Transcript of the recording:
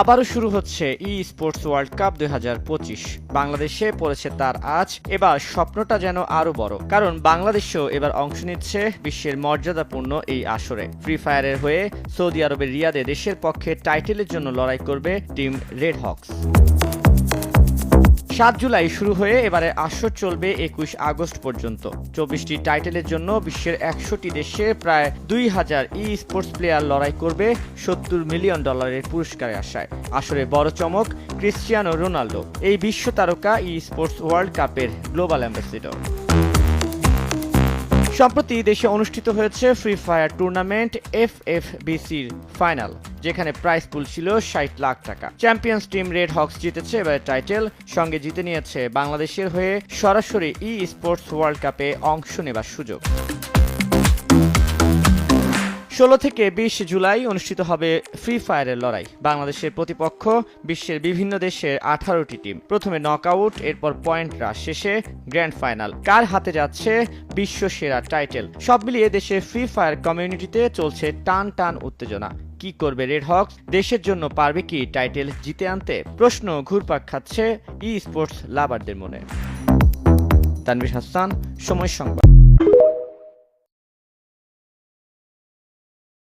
আবারও শুরু হচ্ছে ই স্পোর্টস ওয়ার্ল্ড কাপ 2025। বাংলাদেশে পড়েছে তার আজ। এবার স্বপ্নটা যেন আরো বড়, কারণ বাংলাদেশও এবার অংশ নিচ্ছে বিশ্বের মর্যাদাপূর্ণ এই আসরে। ফ্রি ফায়ারের হয়ে সৌদি আরবের রিয়াদে দেশের পক্ষে টাইটেলের জন্য লড়াই করবে টিম রেড হকস। 7 জুলাই শুরু হয়ে এবারে আসর চলবে 21 আগস্ট পর্যন্ত। 24টি টাইটেলের জন্য বিশ্বের 100টি দেশে প্রায় 2000 ই স্পোর্টস প্লেয়ার লড়াই করবে $70 মিলিয়ন পুরস্কারের আশায়। আসরে বড় চমক ক্রিশ্চিয়ানো রোনাল্ডো, এই বিশ্ব তারকা ই স্পোর্টস ওয়ার্ল্ড কাপের গ্লোবাল অ্যাম্বাসেডর। সম্প্রতি দেশে অনুষ্ঠিত হয়েছে ফ্রি ফায়ার টুর্নামেন্ট FFBCর ফাইনাল, যেখানে প্রাইজ পুল ছিল 60 লাখ টাকা। চ্যাম্পিয়ন্স টিম রেড হকস জিতেছে এবারে টাইটেল, সঙ্গে জিতে নিয়েছে বাংলাদেশের হয়ে সরাসরি ই স্পোর্টস ওয়ার্ল্ড কাপে অংশ নেবার সুযোগ। 16 থেকে 20 জুলাই অনুষ্ঠিত হবে ফ্রি ফায়ারের লড়াই। বাংলাদেশের প্রতিপক্ষ বিশ্বের বিভিন্ন দেশের 18টি টিম। প্রথমে নকআউট, এরপর পয়েন্ট রাশ, শেষে গ্র্যান্ড ফাইনাল। কার হাতে যাচ্ছে বিশ্ব সেরা টাইটেল? সব মিলিয়ে দেশের ফ্রি ফায়ার কমিউনিটিতে চলছে টান টান উত্তেজনা। কি করবে রেড হকস? দেশের জন্য পারবে কি টাইটেল জিতে আনতে? প্রশ্ন ঘুরপাক খাচ্ছে ই স্পোর্টস লাভারদের মনে। তানভীর হাসান, সময় সংবাদ।